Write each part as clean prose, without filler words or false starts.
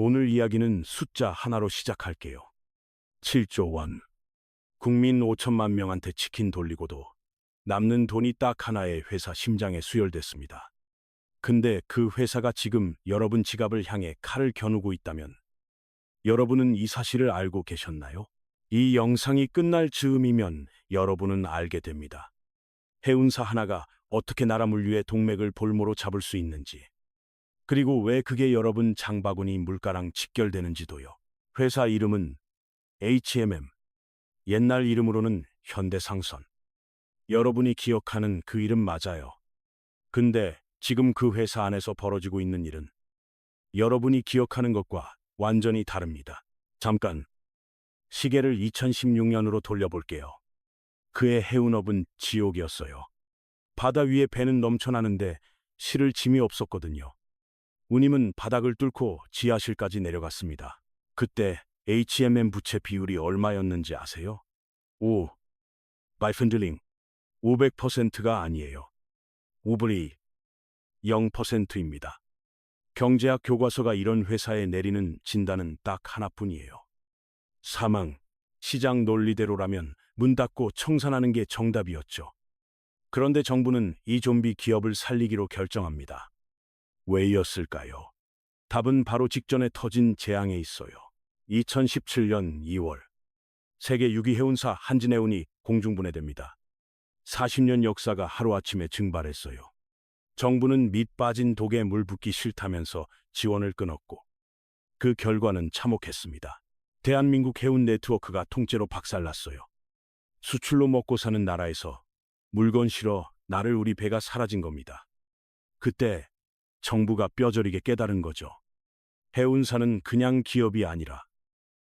오늘 이야기는 숫자 하나로 시작할게요. 7조 원. 국민 5천만 명한테 치킨 돌리고도 남는 돈이 딱 하나의 회사 심장에 수혈됐습니다. 근데 그 회사가 지금 여러분 지갑을 향해 칼을 겨누고 있다면 여러분은 이 사실을 알고 계셨나요? 이 영상이 끝날 즈음이면 여러분은 알게 됩니다. 해운사 하나가 어떻게 나라 물류의 동맥을 볼모로 잡을 수 있는지, 그리고 왜 그게 여러분 장바구니 물가랑 직결되는지도요. 회사 이름은 HMM, 옛날 이름으로는 현대상선. 여러분이 기억하는 그 이름 맞아요. 근데 지금 그 회사 안에서 벌어지고 있는 일은 여러분이 기억하는 것과 완전히 다릅니다. 잠깐, 시계를 2016년으로 돌려볼게요. 그의 해운업은 지옥이었어요. 바다 위에 배는 넘쳐나는데 실을 짐이 없었거든요. 운임은 바닥을 뚫고 지하실까지 내려갔습니다. 그때 HMM 부채 비율이 얼마였는지 아세요? 5. 말펜들링. 500%가 아니에요. 오브리 0%입니다. 경제학 교과서가 이런 회사에 내리는 진단은 딱 하나뿐이에요. 사망. 시장 논리대로라면 문 닫고 청산하는 게 정답이었죠. 그런데 정부는 이 좀비 기업을 살리기로 결정합니다. 왜였을까요? 답은 바로 직전에 터진 재앙에 있어요. 2017년 2월, 세계 6위 해운사 한진해운이 공중분해됩니다. 40년 역사가 하루아침에 증발했어요. 정부는 밑 빠진 독에 물 붓기 싫다면서 지원을 끊었고, 그 결과는 참혹했습니다. 대한민국 해운 네트워크가 통째로 박살났어요. 수출로 먹고 사는 나라에서 물건 실어 나를 우리 배가 사라진 겁니다. 그때 정부가 뼈저리게 깨달은 거죠. 해운사는 그냥 기업이 아니라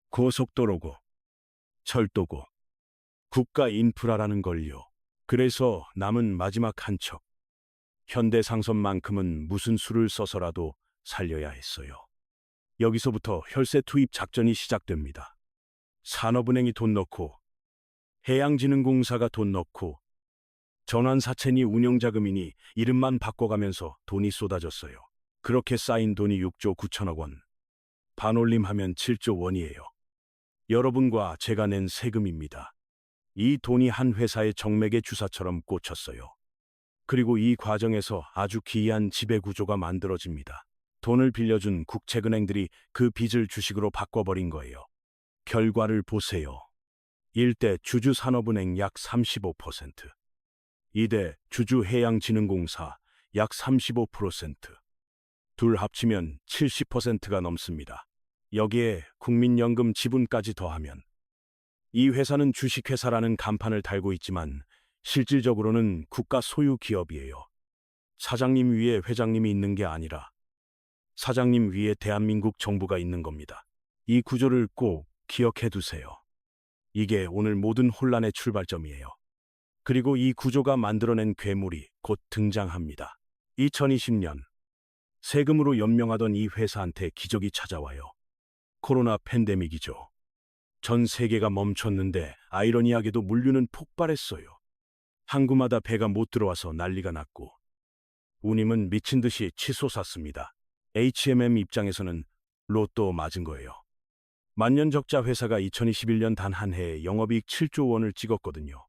고속도로고 철도고 국가 인프라라는 걸요. 그래서 남은 마지막 한 척, 현대상선만큼은 무슨 수를 써서라도 살려야 했어요. 여기서부터 혈세 투입 작전이 시작됩니다. 산업은행이 돈 넣고, 해양진흥공사가 돈 넣고, 전환사채니 운영자금이니 이름만 바꿔가면서 돈이 쏟아졌어요. 그렇게 쌓인 돈이 6조 9천억 원. 반올림하면 7조 원이에요. 여러분과 제가 낸 세금입니다. 이 돈이 한 회사의 정맥의 주사처럼 꽂혔어요. 그리고 이 과정에서 아주 기이한 지배구조가 만들어집니다. 돈을 빌려준 국책은행들이 그 빚을 주식으로 바꿔버린 거예요. 결과를 보세요. 1대 주주산업은행 약 35%, 2대 주주해양진흥공사 약 35%, 둘 합치면 70%가 넘습니다. 여기에 국민연금 지분까지 더하면 이 회사는 주식회사라는 간판을 달고 있지만 실질적으로는 국가 소유 기업이에요. 사장님 위에 회장님이 있는 게 아니라 사장님 위에 대한민국 정부가 있는 겁니다. 이 구조를 꼭 기억해 두세요. 이게 오늘 모든 혼란의 출발점이에요. 그리고 이 구조가 만들어낸 괴물이 곧 등장합니다. 2020년, 세금으로 연명하던 이 회사한테 기적이 찾아와요. 코로나 팬데믹이죠. 전 세계가 멈췄는데 아이러니하게도 물류는 폭발했어요. 항구마다 배가 못 들어와서 난리가 났고, 운임은 미친 듯이 치솟았습니다. HMM 입장에서는 로또 맞은 거예요. 만년적자 회사가 2021년 단 한 해에 영업이익 7조 원을 찍었거든요.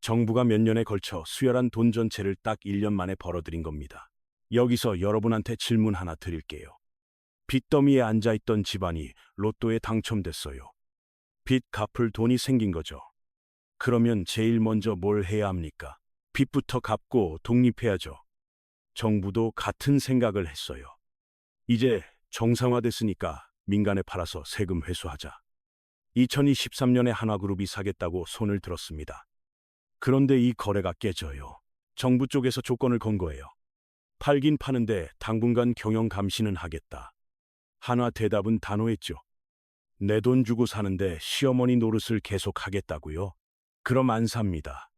정부가 몇 년에 걸쳐 수혈한 돈 전체를 딱 1년 만에 벌어들인 겁니다. 여기서 여러분한테 질문 하나 드릴게요. 빚더미에 앉아있던 집안이 로또에 당첨됐어요. 빚 갚을 돈이 생긴 거죠. 그러면 제일 먼저 뭘 해야 합니까? 빚부터 갚고 독립해야죠. 정부도 같은 생각을 했어요. 이제 정상화됐으니까 민간에 팔아서 세금 회수하자. 2023년에 한화그룹이 사겠다고 손을 들었습니다. 그런데 이 거래가 깨져요. 정부 쪽에서 조건을 건 거예요. 팔긴 파는데 당분간 경영 감시는 하겠다. 한화 대답은 단호했죠. 내 돈 주고 사는데 시어머니 노릇을 계속 하겠다고요? 그럼 안 삽니다.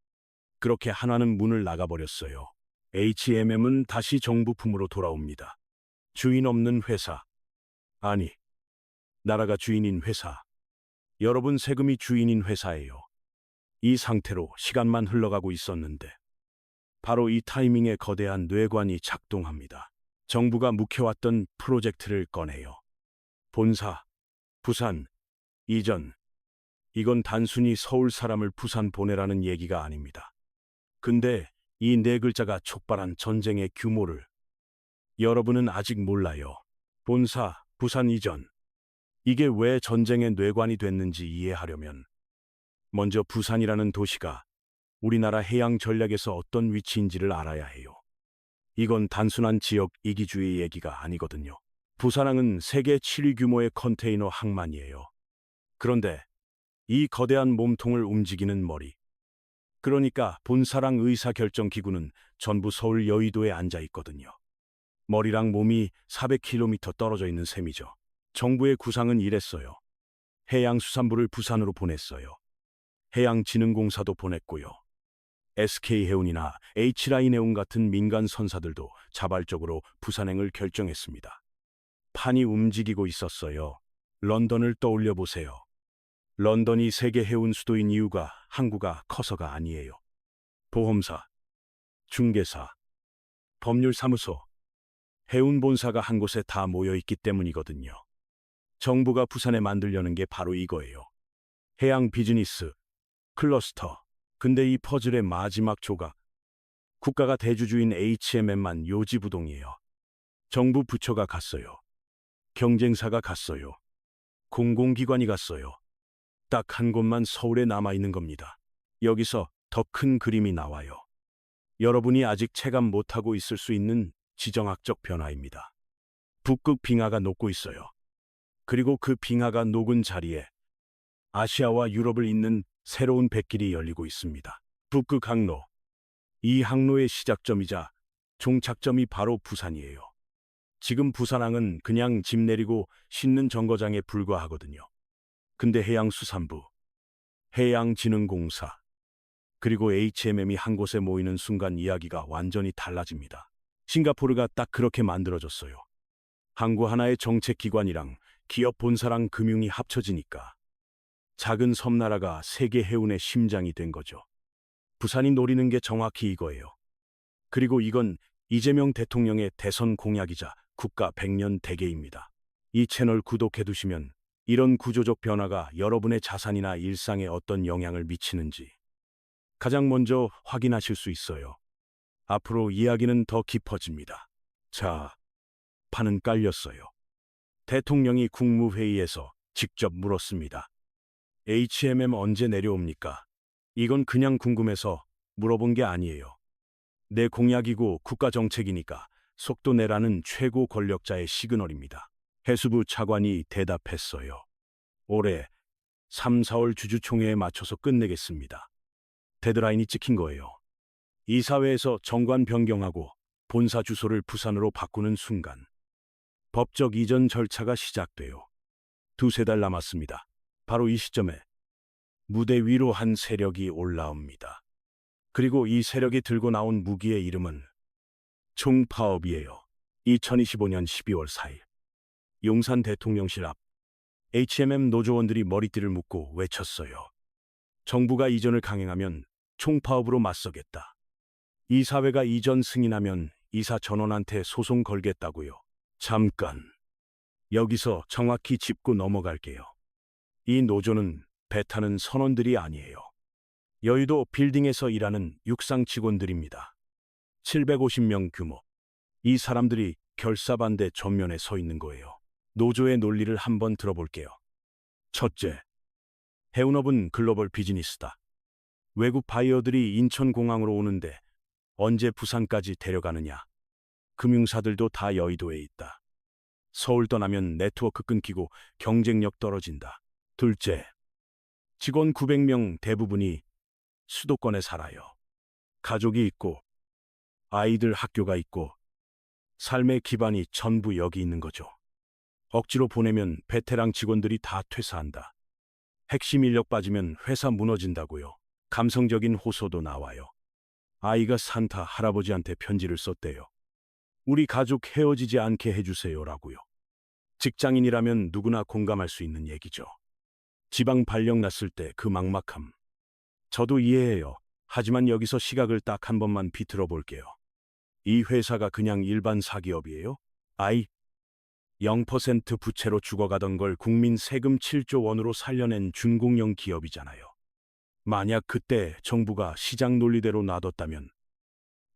그렇게 한화는 문을 나가버렸어요. HMM은 다시 정부 품으로 돌아옵니다. 주인 없는 회사. 아니, 나라가 주인인 회사. 여러분 세금이 주인인 회사예요. 이 상태로 시간만 흘러가고 있었는데 바로 이 타이밍에 거대한 뇌관이 작동합니다. 정부가 묵혀왔던 프로젝트를 꺼내요. 본사, 부산, 이전. 이건 단순히 서울 사람을 부산 보내라는 얘기가 아닙니다. 근데 이 네 글자가 촉발한 전쟁의 규모를 여러분은 아직 몰라요. 본사, 부산 이전. 이게 왜 전쟁의 뇌관이 됐는지 이해하려면 먼저 부산이라는 도시가 우리나라 해양 전략에서 어떤 위치인지를 알아야 해요. 이건 단순한 지역 이기주의 얘기가 아니거든요. 부산항은 세계 7위 규모의 컨테이너 항만이에요. 그런데 이 거대한 몸통을 움직이는 머리, 그러니까 본사랑 의사결정기구는 전부 서울 여의도에 앉아 있거든요. 머리랑 몸이 400km 떨어져 있는 셈이죠. 정부의 구상은 이랬어요. 해양수산부를 부산으로 보냈어요. 해양진흥공사도 보냈고요. SK해운이나 H라인해운 같은 민간 선사들도 자발적으로 부산행을 결정했습니다. 판이 움직이고 있었어요. 런던을 떠올려 보세요. 런던이 세계 해운 수도인 이유가 항구가 커서가 아니에요. 보험사, 중개사, 법률사무소, 해운 본사가 한 곳에 다 모여 있기 때문이거든요. 정부가 부산에 만들려는 게 바로 이거예요. 해양 비즈니스, 클러스터. 근데 이 퍼즐의 마지막 조각, 국가가 대주주인 HMM만 요지부동이에요. 정부 부처가 갔어요. 경쟁사가 갔어요. 공공기관이 갔어요. 딱 한 곳만 서울에 남아있는 겁니다. 여기서 더 큰 그림이 나와요. 여러분이 아직 체감 못하고 있을 수 있는 지정학적 변화입니다. 북극 빙하가 녹고 있어요. 그리고 그 빙하가 녹은 자리에 아시아와 유럽을 잇는 새로운 뱃길이 열리고 있습니다. 북극 항로. 이 항로의 시작점이자 종착점이 바로 부산이에요. 지금 부산항은 그냥 짐 내리고 싣는 정거장에 불과하거든요. 근데 해양수산부, 해양진흥공사, 그리고 HMM이 한 곳에 모이는 순간 이야기가 완전히 달라집니다. 싱가포르가 딱 그렇게 만들어졌어요. 항구 하나의 정책기관이랑 기업 본사랑 금융이 합쳐지니까 작은 섬나라가 세계 해운의 심장이 된 거죠. 부산이 노리는 게 정확히 이거예요. 그리고 이건 이재명 대통령의 대선 공약이자 국가 100년 대계입니다. 이 채널 구독해 두시면 이런 구조적 변화가 여러분의 자산이나 일상에 어떤 영향을 미치는지 가장 먼저 확인하실 수 있어요. 앞으로 이야기는 더 깊어집니다. 자, 판은 깔렸어요. 대통령이 국무회의에서 직접 물었습니다. HMM 언제 내려옵니까? 이건 그냥 궁금해서 물어본 게 아니에요. 내 공약이고 국가정책이니까 속도 내라는 최고 권력자의 시그널입니다. 해수부 차관이 대답했어요. 올해 3, 4월 주주총회에 맞춰서 끝내겠습니다. 데드라인이 찍힌 거예요. 이사회에서 정관 변경하고 본사 주소를 부산으로 바꾸는 순간 법적 이전 절차가 시작돼요. 두세 달 남았습니다. 바로 이 시점에 무대 위로 한 세력이 올라옵니다. 그리고 이 세력이 들고 나온 무기의 이름은 총파업이에요. 2025년 12월 4일 용산 대통령실 앞 HMM 노조원들이 머리띠를 묶고 외쳤어요. 정부가 이전을 강행하면 총파업으로 맞서겠다. 이사회가 이전 승인하면 이사 전원한테 소송 걸겠다고요. 잠깐. 여기서 정확히 짚고 넘어갈게요. 이 노조는 배 타는 선원들이 아니에요. 여의도 빌딩에서 일하는 육상 직원들입니다. 750명 규모. 이 사람들이 결사반대 전면에 서 있는 거예요. 노조의 논리를 한번 들어볼게요. 첫째, 해운업은 글로벌 비즈니스다. 외국 바이어들이 인천공항으로 오는데 언제 부산까지 데려가느냐. 금융사들도 다 여의도에 있다. 서울 떠나면 네트워크 끊기고 경쟁력 떨어진다. 둘째, 직원 900명 대부분이 수도권에 살아요. 가족이 있고 아이들 학교가 있고 삶의 기반이 전부 여기 있는 거죠. 억지로 보내면 베테랑 직원들이 다 퇴사한다. 핵심 인력 빠지면 회사 무너진다고요. 감성적인 호소도 나와요. 아이가 산타 할아버지한테 편지를 썼대요. 우리 가족 헤어지지 않게 해주세요라고요. 직장인이라면 누구나 공감할 수 있는 얘기죠. 지방 발령 났을 때 그 막막함. 저도 이해해요. 하지만 여기서 시각을 딱 한 번만 비틀어 볼게요. 이 회사가 그냥 일반 사기업이에요? 0% 부채로 죽어가던 걸 국민 세금 7조 원으로 살려낸 준공영 기업이잖아요. 만약 그때 정부가 시장 논리대로 놔뒀다면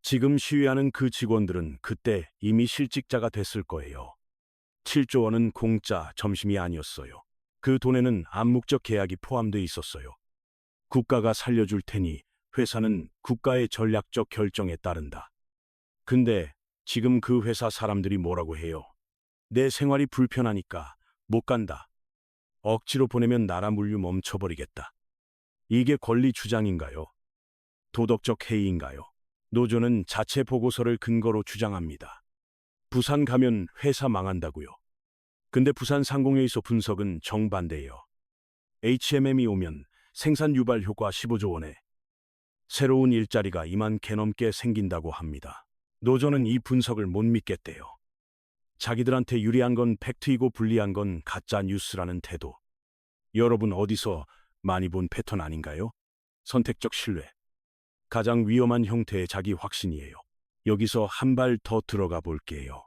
지금 시위하는 그 직원들은 그때 이미 실직자가 됐을 거예요. 7조 원은 공짜 점심이 아니었어요. 그 돈에는 암묵적 계약이 포함돼 있었어요. 국가가 살려줄 테니 회사는 국가의 전략적 결정에 따른다. 근데 지금 그 회사 사람들이 뭐라고 해요? 내 생활이 불편하니까 못 간다. 억지로 보내면 나라 물류 멈춰버리겠다. 이게 권리 주장인가요? 도덕적 해이인가요? 노조는 자체 보고서를 근거로 주장합니다. 부산 가면 회사 망한다고요. 근데 부산 상공회의소 분석은 정반대예요. HMM이 오면 생산 유발 효과 15조 원에 새로운 일자리가 2만 개 넘게 생긴다고 합니다. 노조는 이 분석을 못 믿겠대요. 자기들한테 유리한 건 팩트이고 불리한 건 가짜 뉴스라는 태도. 여러분 어디서 많이 본 패턴 아닌가요? 선택적 신뢰. 가장 위험한 형태의 자기 확신이에요. 여기서 한 발 더 들어가 볼게요.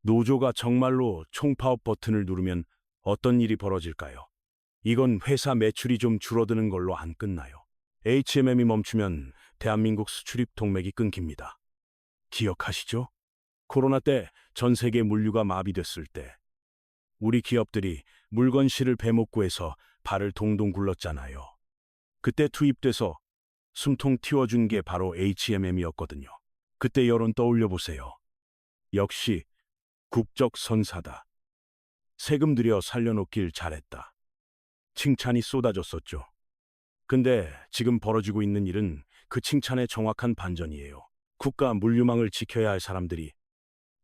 노조가 정말로 총파업 버튼을 누르면 어떤 일이 벌어질까요? 이건 회사 매출이 좀 줄어드는 걸로 안 끝나요. HMM이 멈추면 대한민국 수출입 동맥이 끊깁니다. 기억하시죠? 코로나 때 전 세계 물류가 마비됐을 때 우리 기업들이 물건실을 배 못 구해서 발을 동동 굴렀잖아요. 그때 투입돼서 숨통 틔워준 게 바로 HMM이었거든요. 그때 여론 떠올려 보세요. 역시 국적 선사다. 세금 들여 살려놓길 잘했다. 칭찬이 쏟아졌었죠. 근데 지금 벌어지고 있는 일은 그 칭찬의 정확한 반전이에요. 국가 물류망을 지켜야 할 사람들이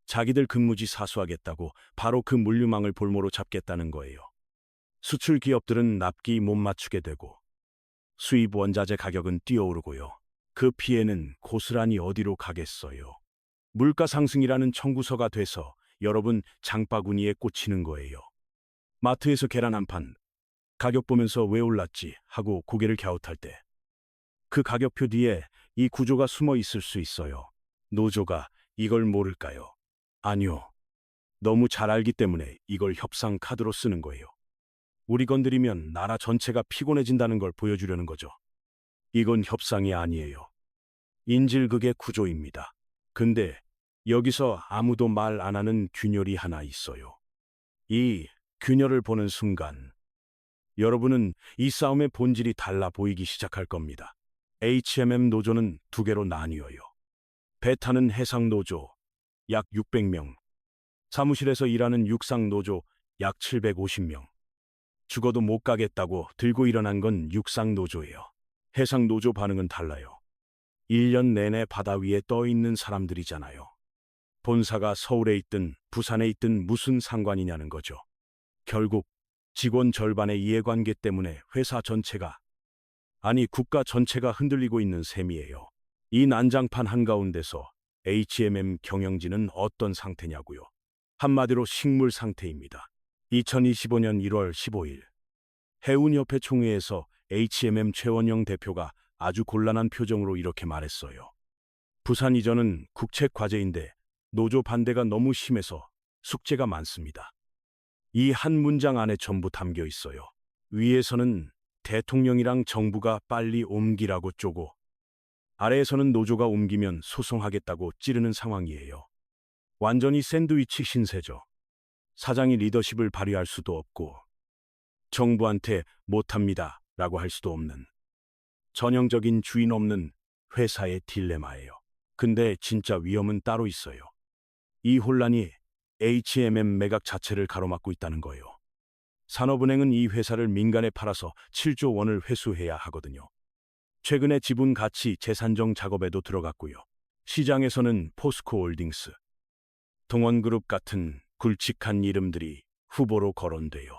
자기들 근무지 사수하겠다고 바로 그 물류망을 볼모로 잡겠다는 거예요. 수출 기업들은 납기 못 맞추게 되고 수입 원자재 가격은 뛰어오르고요. 그 피해는 고스란히 어디로 가겠어요. 물가 상승이라는 청구서가 돼서 여러분 장바구니에 꽂히는 거예요. 마트에서 계란 한 판, 가격 보면서 왜 올랐지 하고 고개를 갸웃할 때 그 가격표 뒤에 이 구조가 숨어 있을 수 있어요. 노조가 이걸 모를까요? 아니요. 너무 잘 알기 때문에 이걸 협상 카드로 쓰는 거예요. 우리 건드리면 나라 전체가 피곤해진다는 걸 보여주려는 거죠. 이건 협상이 아니에요. 인질극의 구조입니다. 근데 여기서 아무도 말 안 하는 균열이 하나 있어요. 이 균열을 보는 순간 여러분은 이 싸움의 본질이 달라 보이기 시작할 겁니다. HMM 노조는 두 개로 나뉘어요. 배 타는 해상 노조 약 600명, 사무실에서 일하는 육상 노조 약 750명. 죽어도 못 가겠다고 들고 일어난 건 육상 노조예요. 해상 노조 반응은 달라요. 1년 내내 바다 위에 떠 있는 사람들이잖아요. 본사가 서울에 있든 부산에 있든 무슨 상관이냐는 거죠. 결국 직원 절반의 이해관계 때문에 회사 전체가, 아니 국가 전체가 흔들리고 있는 셈이에요. 이 난장판 한가운데서 HMM 경영진은 어떤 상태냐고요. 한마디로 식물 상태입니다. 2025년 1월 15일 해운협회 총회에서 HMM 최원영 대표가 아주 곤란한 표정으로 이렇게 말했어요. 부산 이전은 국책 과제인데 노조 반대가 너무 심해서 숙제가 많습니다. 이 한 문장 안에 전부 담겨 있어요. 위에서는 대통령이랑 정부가 빨리 옮기라고 쪼고 아래에서는 노조가 옮기면 소송하겠다고 찌르는 상황이에요. 완전히 샌드위치 신세죠. 사장이 리더십을 발휘할 수도 없고 정부한테 못합니다 라고 할 수도 없는 전형적인 주인 없는 회사의 딜레마예요. 근데 진짜 위험은 따로 있어요. 이 혼란이 HMM 매각 자체를 가로막고 있다는 거예요. 산업은행은 이 회사를 민간에 팔아서 7조 원을 회수해야 하거든요. 최근에 지분 가치 재산정 작업에도 들어갔고요. 시장에서는 포스코홀딩스, 동원그룹 같은 굵직한 이름들이 후보로 거론돼요.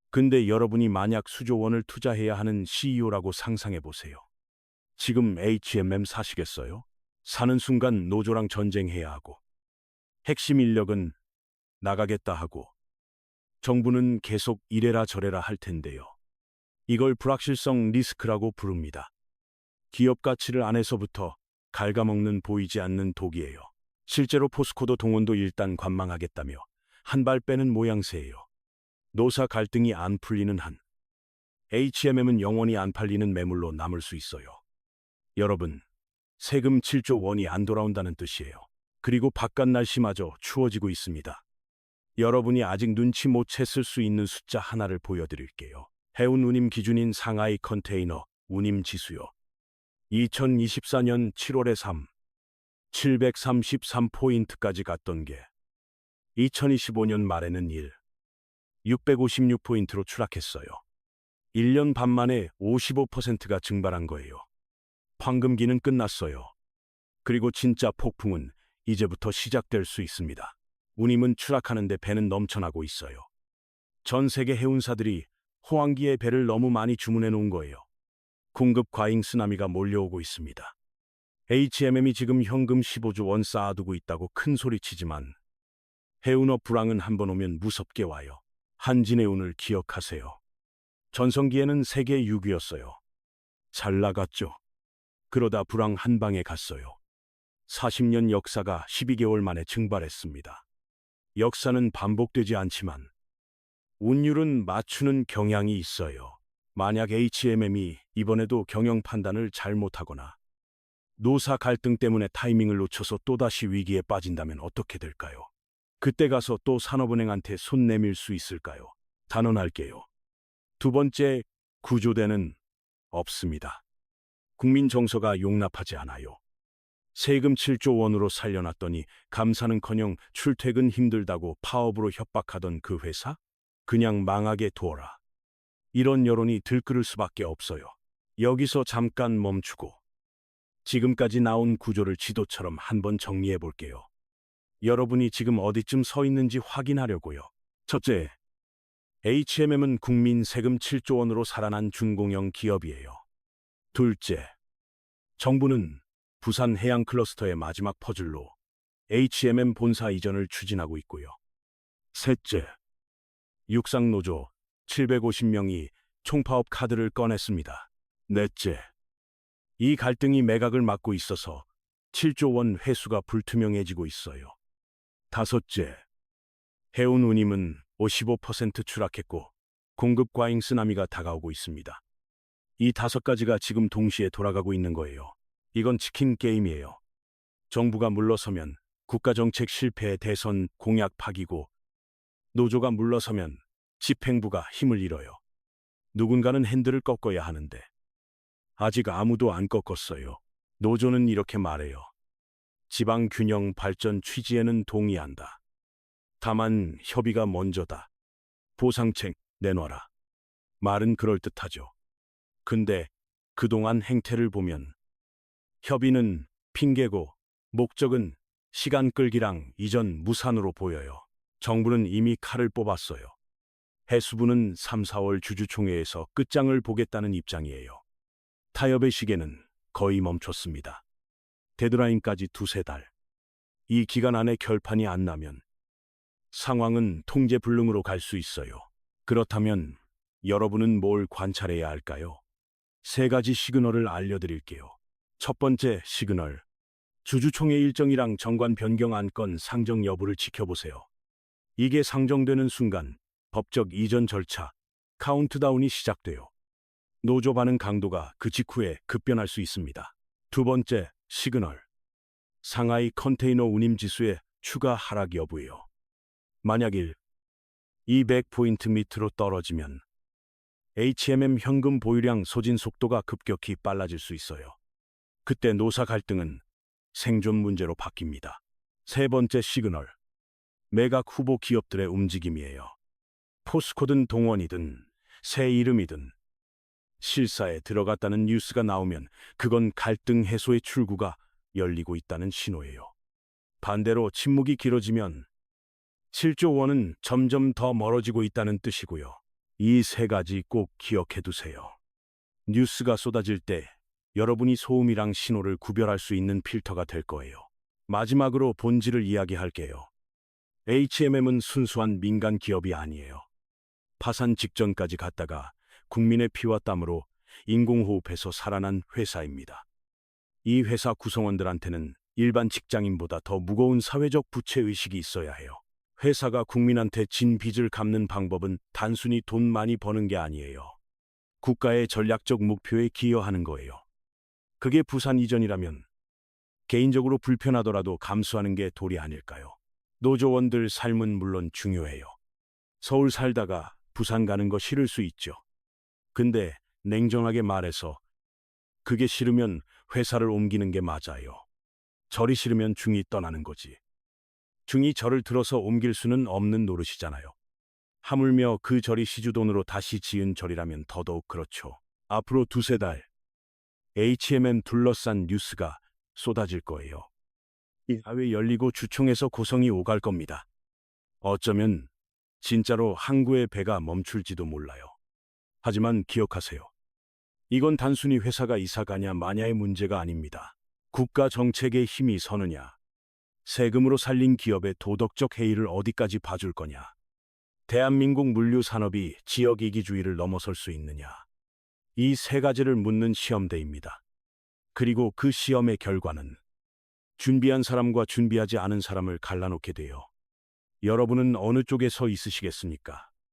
근데 여러분이 만약 수조 원을 투자해야 하는 CEO라고 상상해 보세요. 지금 HMM 사시겠어요? 사는 순간 노조랑 전쟁해야 하고 핵심 인력은 나가겠다 하고 정부는 계속 이래라 저래라 할 텐데요. 이걸 불확실성 리스크라고 부릅니다. 기업 가치를 안에서부터 갉아먹는 보이지 않는 독이에요. 실제로 포스코도 동원도 일단 관망하겠다며 한 발 빼는 모양새예요. 노사 갈등이 안 풀리는 한 HMM은 영원히 안 팔리는 매물로 남을 수 있어요. 여러분, 세금 7조 원이 안 돌아온다는 뜻이에요. 그리고 바깥 날씨마저 추워지고 있습니다. 여러분이 아직 눈치 못 챘을 수 있는 숫자 하나를 보여드릴게요. 해운 운임 기준인 상하이 컨테이너 운임 지수요. 2024년 7월에 733포인트까지 갔던 게 2025년 말에는 656포인트로 추락했어요. 1년 반 만에 55%가 증발한 거예요. 황금기는 끝났어요. 그리고 진짜 폭풍은 이제부터 시작될 수 있습니다. 운임은 추락하는데 배는 넘쳐나고 있어요. 전 세계 해운사들이 호황기에 배를 너무 많이 주문해 놓은 거예요. 공급 과잉 쓰나미가 몰려오고 있습니다. HMM이 지금 현금 15조 원 쌓아두고 있다고 큰 소리치지만 해운업 불황은 한번 오면 무섭게 와요. 한진해운을 기억하세요. 전성기에는 세계 6위였어요. 잘 나갔죠. 그러다 불황 한 방에 갔어요. 40년 역사가 12개월 만에 증발했습니다. 역사는 반복되지 않지만 운율은 맞추는 경향이 있어요. 만약 HMM이 이번에도 경영 판단을 잘못하거나 노사 갈등 때문에 타이밍을 놓쳐서 또다시 위기에 빠진다면 어떻게 될까요? 그때 가서 또 산업은행한테 손 내밀 수 있을까요? 단언할게요. 두 번째, 구조대는 없습니다. 국민 정서가 용납하지 않아요. 세금 7조 원으로 살려놨더니 감사는커녕 출퇴근 힘들다고 파업으로 협박하던 그 회사? 그냥 망하게 두어라. 이런 여론이 들끓을 수밖에 없어요. 여기서 잠깐 멈추고 지금까지 나온 구조를 지도처럼 한번 정리해 볼게요. 여러분이 지금 어디쯤 서 있는지 확인하려고요. 첫째, HMM은 국민 세금 7조 원으로 살아난 준공영 기업이에요. 둘째, 정부는 부산 해양 클러스터의 마지막 퍼즐로 HMM 본사 이전을 추진하고 있고요. 셋째, 육상노조 750명이 총파업 카드를 꺼냈습니다. 넷째, 이 갈등이 매각을 막고 있어서 7조 원 회수가 불투명해지고 있어요. 다섯째, 해운 운임은 55% 추락했고 공급 과잉 쓰나미가 다가오고 있습니다. 이 5가지가 지금 동시에 돌아가고 있는 거예요. 이건 치킨 게임이에요. 정부가 물러서면 국가정책 실패의 대선 공약 파기고 노조가 물러서면 집행부가 힘을 잃어요. 누군가는 핸들을 꺾어야 하는데 아직 아무도 안 꺾었어요. 노조는 이렇게 말해요. 지방 균형 발전 취지에는 동의한다. 다만 협의가 먼저다. 보상책 내놔라. 말은 그럴듯하죠. 근데 그동안 행태를 보면 협의는 핑계고 목적은 시간 끌기랑 이전 무산으로 보여요. 정부는 이미 칼을 뽑았어요. 해수부는 3, 4월 주주총회에서 끝장을 보겠다는 입장이에요. 타협의 시계는 거의 멈췄습니다. 데드라인까지 2~3달. 이 기간 안에 결판이 안 나면 상황은 통제불능으로 갈 수 있어요. 그렇다면 여러분은 뭘 관찰해야 할까요? 3가지 시그널을 알려드릴게요. 첫 번째 시그널. 주주총회 일정이랑 정관 변경 안건 상정 여부를 지켜보세요. 이게 상정되는 순간 법적 이전 절차, 카운트다운이 시작돼요. 노조 반응 강도가 그 직후에 급변할 수 있습니다. 두 번째 시그널. 상하이 컨테이너 운임 지수의 추가 하락 여부예요. 만약 200포인트 밑으로 떨어지면 HMM 현금 보유량 소진 속도가 급격히 빨라질 수 있어요. 그때 노사 갈등은 생존 문제로 바뀝니다. 세 번째 시그널. 매각 후보 기업들의 움직임이에요. 포스코든 동원이든 새 이름이든 실사에 들어갔다는 뉴스가 나오면 그건 갈등 해소의 출구가 열리고 있다는 신호예요. 반대로 침묵이 길어지면 7조 원은 점점 더 멀어지고 있다는 뜻이고요. 이 3가지 꼭 기억해 두세요. 뉴스가 쏟아질 때 여러분이 소음이랑 신호를 구별할 수 있는 필터가 될 거예요. 마지막으로 본질을 이야기할게요. HMM은 순수한 민간 기업이 아니에요. 파산 직전까지 갔다가 국민의 피와 땀으로 인공호흡해서 살아난 회사입니다. 이 회사 구성원들한테는 일반 직장인보다 더 무거운 사회적 부채의식이 있어야 해요. 회사가 국민한테 진 빚을 갚는 방법은 단순히 돈 많이 버는 게 아니에요. 국가의 전략적 목표에 기여하는 거예요. 그게 부산 이전이라면 개인적으로 불편하더라도 감수하는 게 도리 아닐까요? 노조원들 삶은 물론 중요해요. 서울 살다가 부산 가는 거 싫을 수 있죠. 근데 냉정하게 말해서 그게 싫으면 회사를 옮기는 게 맞아요. 절이 싫으면 중이 떠나는 거지. 중이 절을 들어서 옮길 수는 없는 노릇이잖아요. 하물며 그 절이 시주돈으로 다시 지은 절이라면 더더욱 그렇죠. 앞으로 두세 달 HMM 둘러싼 뉴스가 쏟아질 거예요. 이 사회 열리고 주총에서 고성이 오갈 겁니다. 어쩌면 진짜로 항구의 배가 멈출지도 몰라요. 하지만 기억하세요. 이건 단순히 회사가 이사 가냐 마냐의 문제가 아닙니다. 국가 정책에 힘이 서느냐, 세금으로 살린 기업의 도덕적 해이를 어디까지 봐줄 거냐, 대한민국 물류 산업이 지역 이기주의를 넘어설 수 있느냐, 이 세 가지를 묻는 시험대입니다. 그리고 그 시험의 결과는 준비한 사람과 준비하지 않은 사람을 갈라놓게 돼요. 여러분은 어느 쪽에 서 있으시겠습니까?